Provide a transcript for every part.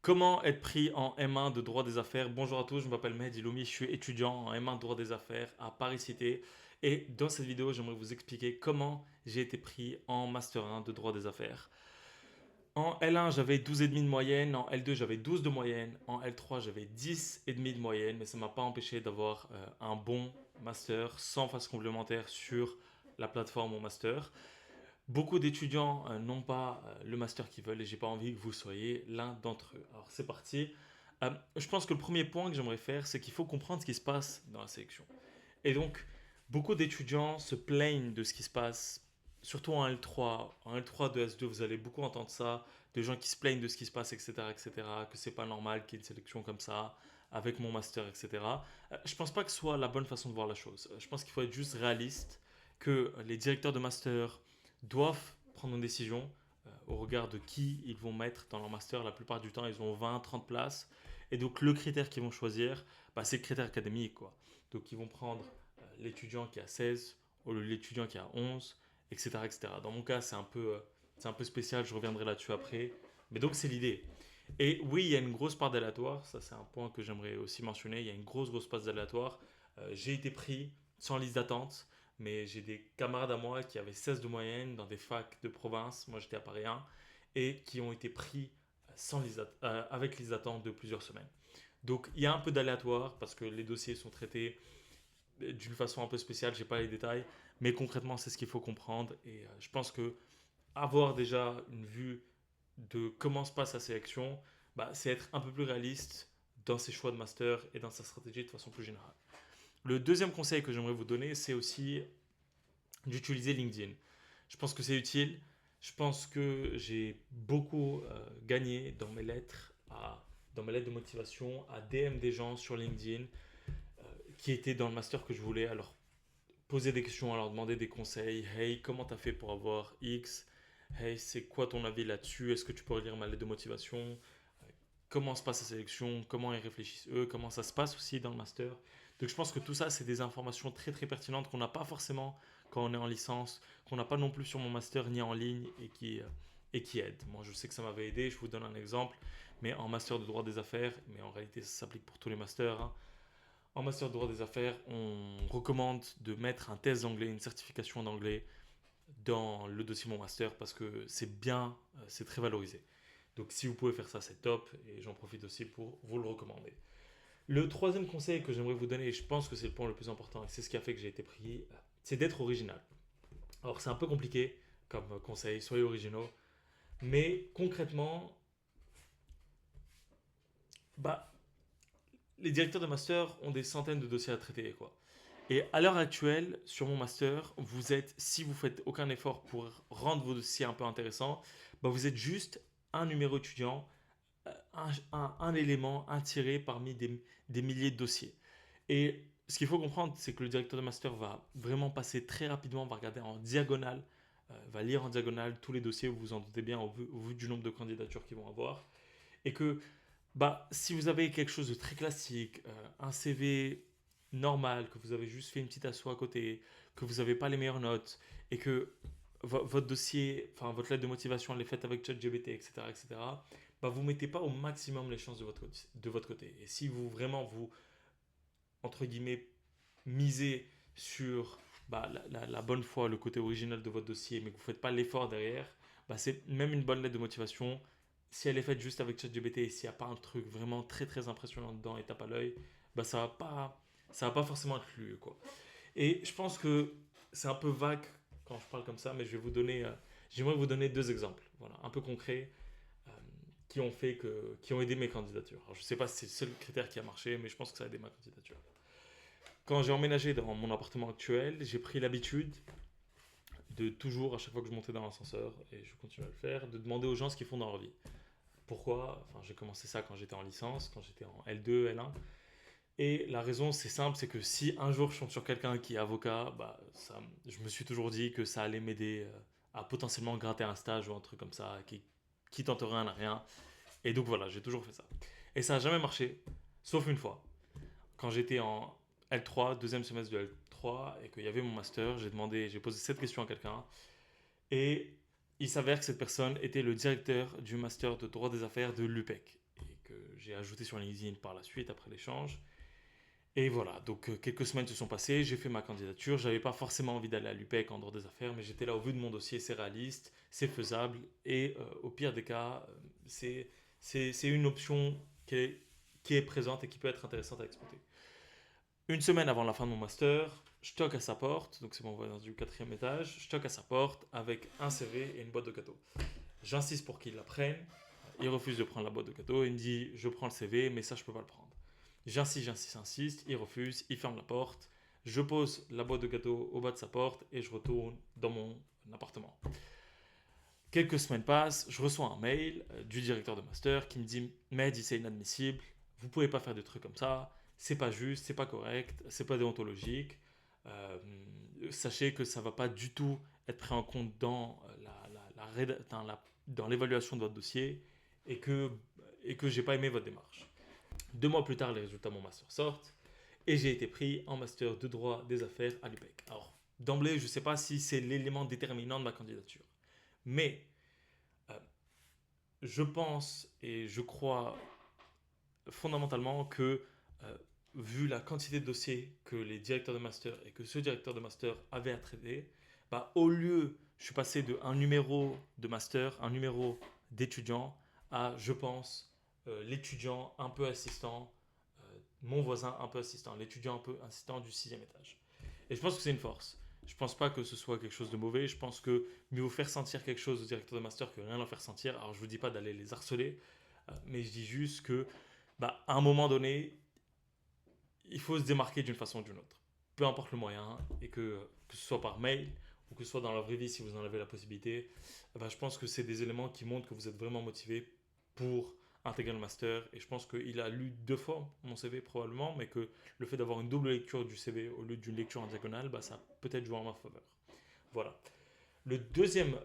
Comment être pris en M1 de droit des affaires? Bonjour à tous, je m'appelle Mehdi Loumi, je suis étudiant en M1 de droit des affaires à Paris Cité. Et dans cette vidéo, j'aimerais vous expliquer comment j'ai été pris en Master 1 de droit des affaires. En L1, j'avais 12,5 de moyenne, en L2, j'avais 12 de moyenne, en L3, j'avais 10,5 de moyenne, mais ça ne m'a pas empêché d'avoir un bon master sans phase complémentaire sur la plateforme Mon Master. Beaucoup d'étudiants n'ont pas le master qu'ils veulent et j'ai pas envie que vous soyez l'un d'entre eux. Alors c'est parti. Je pense que le premier point que j'aimerais faire, c'est qu'il faut comprendre ce qui se passe dans la sélection. Et donc, beaucoup d'étudiants se plaignent de ce qui se passe, surtout en L3. En L3 de S2, vous allez beaucoup entendre ça, de gens qui se plaignent de ce qui se passe, etc., que c'est pas normal qu'il y ait une sélection comme ça, avec mon master, etc. Je pense pas que ce soit la bonne façon de voir la chose. Je pense qu'il faut être juste réaliste, que les directeurs de master doivent prendre une décision au regard de qui ils vont mettre dans leur master. La plupart du temps, ils ont 20, 30 places. Et donc, le critère qu'ils vont choisir, bah, c'est le critère académique, quoi. Donc, ils vont prendre l'étudiant qui a 16 ou l'étudiant qui a 11, etc., etc. Dans mon cas, c'est un peu spécial, je reviendrai là-dessus après. Mais donc, c'est l'idée. Et oui, il y a une grosse part d'aléatoire, ça c'est un point que j'aimerais aussi mentionner, il y a une grosse part d'aléatoire. J'ai été pris sans liste d'attente, mais j'ai des camarades à moi qui avaient 16 de moyenne dans des facs de province, moi j'étais à Paris 1, et qui ont été pris avec liste d'attente de plusieurs semaines. Donc il y a un peu d'aléatoire parce que les dossiers sont traités d'une façon un peu spéciale, j'ai pas les détails, mais concrètement c'est ce qu'il faut comprendre et je pense que avoir déjà une vue de comment se passe la sélection, bah, c'est être un peu plus réaliste dans ses choix de master et dans sa stratégie de façon plus générale. Le deuxième conseil que j'aimerais vous donner, c'est aussi d'utiliser LinkedIn. Je pense que c'est utile. Je pense que j'ai beaucoup gagné dans mes lettres de motivation, à DM des gens sur LinkedIn qui étaient dans le master que je voulais, à leur poser des questions, à leur demander des conseils. Hey, comment t'as fait pour avoir X? Hey, c'est quoi ton avis là-dessus? Est-ce que tu peux relire ma lettre de motivation? Comment se passe la sélection? Comment ils réfléchissent eux? Comment ça se passe aussi dans le master? Donc je pense que tout ça, c'est des informations très pertinentes qu'on n'a pas forcément quand on est en licence, qu'on n'a pas non plus sur mon master ni en ligne et qui aident. Moi, je sais que ça m'avait aidé, je vous donne un exemple, mais en master de droit des affaires, mais en réalité ça s'applique pour tous les masters, hein. En master de droit des affaires, on recommande de mettre un test d'anglais, une certification d'anglais dans le dossier Mon Master parce que c'est bien, c'est très valorisé. Donc si vous pouvez faire ça, c'est top et j'en profite aussi pour vous le recommander. Le troisième conseil que j'aimerais vous donner, et je pense que c'est le point le plus important et c'est ce qui a fait que j'ai été pris, c'est d'être original. Alors c'est un peu compliqué comme conseil, soyez originaux, mais concrètement, bah, les directeurs de master ont des centaines de dossiers à traiter, quoi. Et à l'heure actuelle, sur mon master, vous êtes, si vous faites aucun effort pour rendre vos dossiers un peu intéressants, bah vous êtes juste un numéro étudiant, un élément, un tiré parmi des milliers de dossiers. Et ce qu'il faut comprendre, c'est que le directeur de master va vraiment passer très rapidement, va regarder en diagonale, va lire en diagonale tous les dossiers, vous vous en doutez bien, au vu du nombre de candidatures qu'ils vont avoir. Et que bah, si vous avez quelque chose de très classique, un CV normal, que vous avez juste fait une petite asso à côté, que vous n'avez pas les meilleures notes, et que votre dossier, enfin votre lettre de motivation, elle est faite avec ChatGPT, etc., bah, vous ne mettez pas au maximum les chances de votre côté. Et si vous vraiment vous, entre guillemets, misez sur bah, la bonne foi, le côté original de votre dossier, mais que vous ne faites pas l'effort derrière, bah, c'est même une bonne lettre de motivation. Si elle est faite juste avec ChatGPT et s'il n'y a pas un truc vraiment très impressionnant dedans et tape à l'œil, bah, ça va pas forcément être lu, quoi. Et je pense que c'est un peu vague quand je parle comme ça, mais j'aimerais vous donner deux exemples, voilà, un peu concrets, euh, qui ont aidé mes candidatures. Alors, je sais pas si c'est le seul critère qui a marché, mais je pense que ça a aidé ma candidature. Quand j'ai emménagé dans mon appartement actuel, j'ai pris l'habitude de toujours, à chaque fois que je montais dans l'ascenseur, et je continue à le faire, de demander aux gens ce qu'ils font dans leur vie. Pourquoi? Enfin, j'ai commencé ça quand j'étais en licence, quand j'étais en L2, L1. Et la raison, c'est simple, c'est que si un jour je tombe sur quelqu'un qui est avocat, bah, je me suis toujours dit que ça allait m'aider à potentiellement gratter un stage ou un truc comme ça, qui tente rien à rien. Et donc voilà, j'ai toujours fait ça. Et ça n'a jamais marché, sauf une fois. Quand j'étais en L3, deuxième semestre de L3, et qu'il y avait mon master, j'ai posé cette question à quelqu'un, et il s'avère que cette personne était le directeur du master de droit des affaires de l'UPEC. Et que j'ai ajouté sur LinkedIn par la suite après l'échange. Et voilà, donc quelques semaines se sont passées, j'ai fait ma candidature, j'avais pas forcément envie d'aller à l'UPEC en droit des affaires, mais j'étais là au vu de mon dossier, c'est réaliste, c'est faisable, et au pire des cas, c'est c'est une option qui est présente et qui peut être intéressante à exploiter. Une semaine avant la fin de mon master, je toque à sa porte, donc c'est mon voisin du quatrième étage, je toque à sa porte avec un CV et une boîte de gâteaux. J'insiste pour qu'il la prenne, il refuse de prendre la boîte de gâteaux, il me dit je prends le CV, mais ça je peux pas le prendre. J'insiste, il refuse, il ferme la porte, je pose la boîte de gâteaux au bas de sa porte et je retourne dans mon appartement. Quelques semaines passent, je reçois un mail du directeur de master qui me dit Mehdi, c'est inadmissible, vous pouvez pas faire des trucs comme ça, c'est pas juste, c'est pas correct, c'est pas déontologique. Euh, Sachez que ça va pas du tout être pris en compte dans dans l'évaluation de votre dossier et que j'ai pas aimé votre démarche. 2 mois plus tard, les résultats de mon master sortent et j'ai été pris en master de droit des affaires à l'UPEC. Alors, d'emblée, je ne sais pas si c'est l'élément déterminant de ma candidature, mais euh, je pense et je crois fondamentalement que, euh, vu la quantité de dossiers que les directeurs de master et que ce directeur de master avait à traiter, bah, au lieu, je suis passé de un numéro de master, un numéro d'étudiant, à, je pense, l'étudiant un peu assistant, mon voisin un peu assistant, l'étudiant un peu assistant du sixième étage. Et je pense que c'est une force. Je pense pas que ce soit quelque chose de mauvais. Je pense que mieux vaut faire sentir quelque chose au directeur de master que rien leur faire sentir. Alors je vous dis pas d'aller les harceler, mais je dis juste que, bah, à un moment donné, il faut se démarquer d'une façon ou d'une autre. Peu importe le moyen, et que ce soit par mail ou que ce soit dans la vraie vie si vous en avez la possibilité, bah, je pense que c'est des éléments qui montrent que vous êtes vraiment motivé pour intégrer le master. Et je pense qu'il a lu 2 fois mon CV probablement, mais que le fait d'avoir une double lecture du CV au lieu d'une lecture en diagonale, bah, ça peut être joué en ma faveur. Voilà. Le deuxième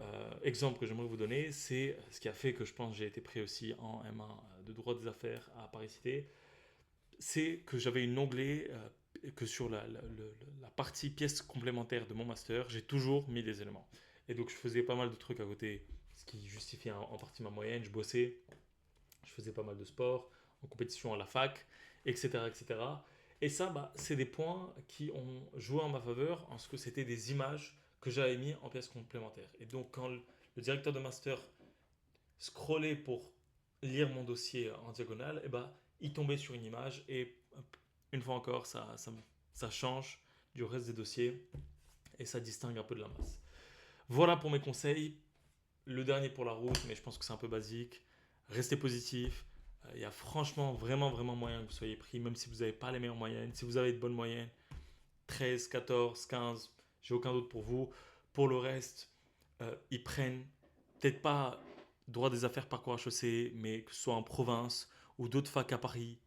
exemple que j'aimerais vous donner, c'est ce qui a fait que je pense que j'ai été pris aussi en M1 de droit des affaires à Paris Cité, c'est que j'avais une onglet que sur la partie pièces complémentaires de mon master, j'ai toujours mis des éléments. Et donc je faisais pas mal de trucs à côté, ce qui justifiait en partie ma moyenne. Je bossais, je faisais pas mal de sport, en compétition à la fac, etc. etc. Et cetera. Et ça, bah, c'est des points qui ont joué en ma faveur en ce que c'était des images que j'avais mis en pièces complémentaires. Et donc quand le directeur de master scrollait pour lire mon dossier en diagonale, et bah, il tombait sur une image et une fois encore, ça change du reste des dossiers et ça distingue un peu de la masse. Voilà pour mes conseils. Le dernier pour la route, mais je pense que c'est un peu basique. Restez positif. Il y a franchement vraiment moyen que vous soyez pris, même si vous n'avez pas les meilleures moyennes. Si vous avez de bonnes moyennes, 13, 14, 15, j'ai aucun doute pour vous. Pour le reste, ils prennent peut-être pas droit des affaires parcours HEC, mais que ce soit en province ou d'autres facs à Paris,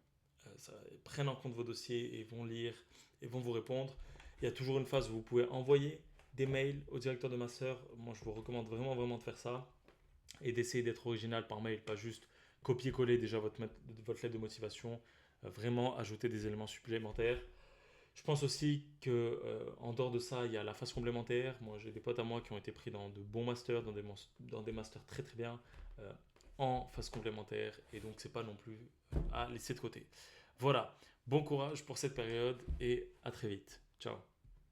ils prennent en compte vos dossiers et vont lire et vont vous répondre. Il y a toujours une phase où vous pouvez envoyer des mails au directeur de master. Moi, je vous recommande vraiment de faire ça et d'essayer d'être original par mail, pas juste copier-coller déjà votre lettre de motivation, vraiment ajouter des éléments supplémentaires. Je pense aussi que en dehors de ça, il y a la phase complémentaire. Moi, j'ai des potes à moi qui ont été pris dans de bons masters, dans des masters très bien, euh, en phase complémentaire, et donc c'est pas non plus à laisser de côté. Voilà, bon courage pour cette période et à très vite. Ciao.